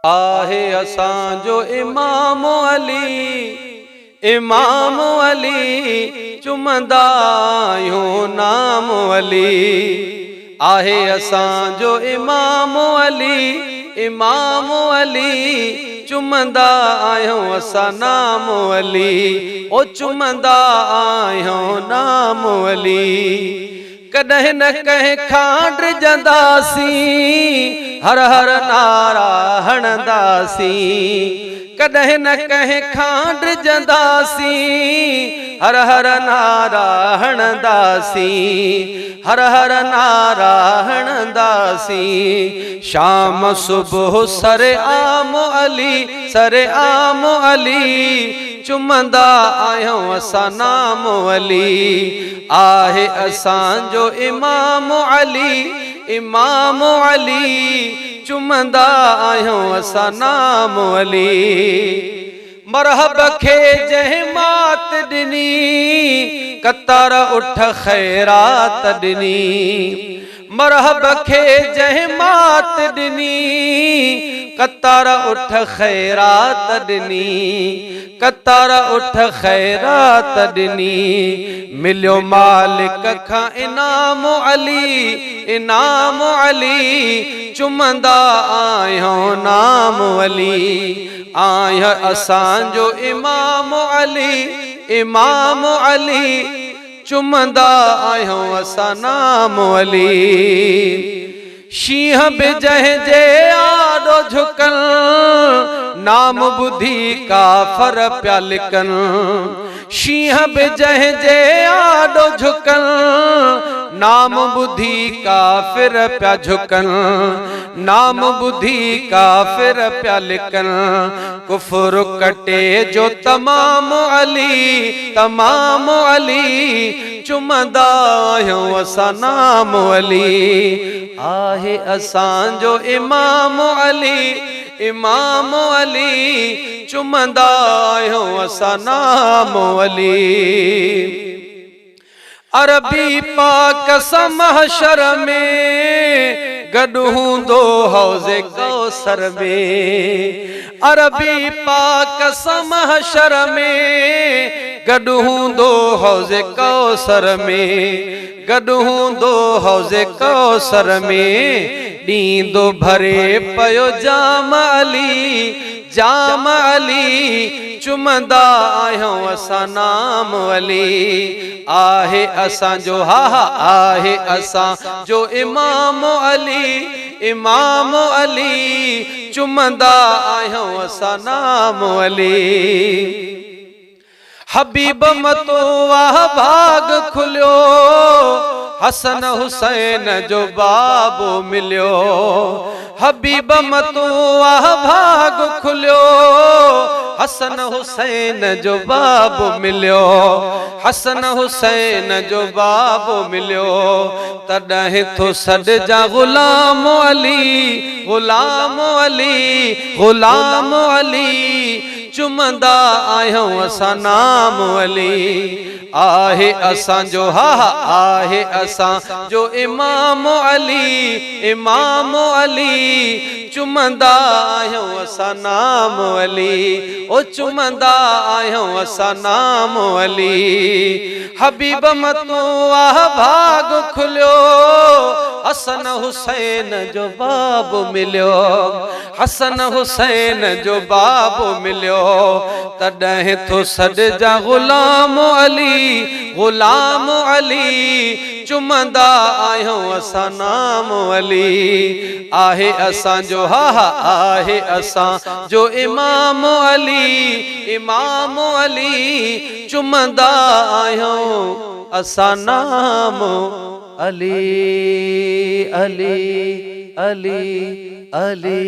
आहे असांजो इमाम अली चुमंदा आहियूं नाम अली। आहे असांजो इमाम अली चुमंदा आहियूं असां नाम अली। ओ चुमंदा आहियूं नाम अली। कॾहिं न कंहिं खां डिॼंदासीं, हर हर नारा हणंदासीं। कॾहिं न कंहिं खां डिॼंदासीं, हर हर नारा हणंदासीं। हर हर नारा हणंदासीं। शाम सुबुह सरे आम अली चुमंदा आहियूं असां नाम अली। आहे असांजो इमाम अली चुमंदा आहियूं असां नाम अली। मरहब खे जंहिं मात ॾिनी, कतार उठ ख़ैरात ॾिनी। मरहब खे जंहिं मात ॾिनी, कतार उठ ख़ैरात ॾिनी। कतार उठ ख़ैरात ॾिनी। मिलियो मालिक खां इनाम अली चुमंदा आहियूं नाम अली। आहियां असांजो इमाम अली चुमंदा आहियूं असां नाम अली। शींहं बि जंहिंजे आॾो झुकन, नाम ॿुधी काफ़र पिया लिकन। शींहं बि जंहिंजे आॾो झुकन, नाम ॿुधी काफ़िर पिया झुकन। नाम ॿुधी काफ़िर पिया लिकन। कुफ्र कटे जो तमाम अली चुमंदा आहियूं असां नाम अली। आहे असांजो इमाम अली चुमंदा आहियूं असां नाम अली। अरबी पाक महशर में गॾु हूंदो हौज़े कौसर में। अरबी पाक महशर में गॾु हूंदो हौज़े कौसर में। गॾु हूंदो हौज़े कौसर में। ॾींदो भरे पियो जाम अली चुमंदा आहियूं असां नाम अली। आहे असांजो आहे असांजो इमाम अली चुमंदा आहियूं असां नाम अली। हबीब मतो वाह भाग खुलियो, हसन हुसैन जो बाबो मिलियो। हबीब मतो वाह भाग खुलियो, हसन हुसैन जो बाबो मिलियो। हसन हुसैन जो बाबो मिलियो। तॾहिं थो सॾिजां गुलाम अली चुमंदा आहियूं असां नाम अली। आहे असांजो आहे असांजो इमाम अली चुमंदा आहियूं असां नाम अली। ओ चुमंदा आहियूं असां नाम अली। हबीब मतो वाह भाग खुलियो, हसन हुसैन जो बाबो मिलियो। हसन हुसैन जो बाबो मिलियो। तॾहिं थो सॾिजां गुलाम अली चुमंदा आहियूं असां नाम अली। आहे असांजो आहे असांजो इमाम अली चुमंदा आहियूं असां नाम अली अली अली अली।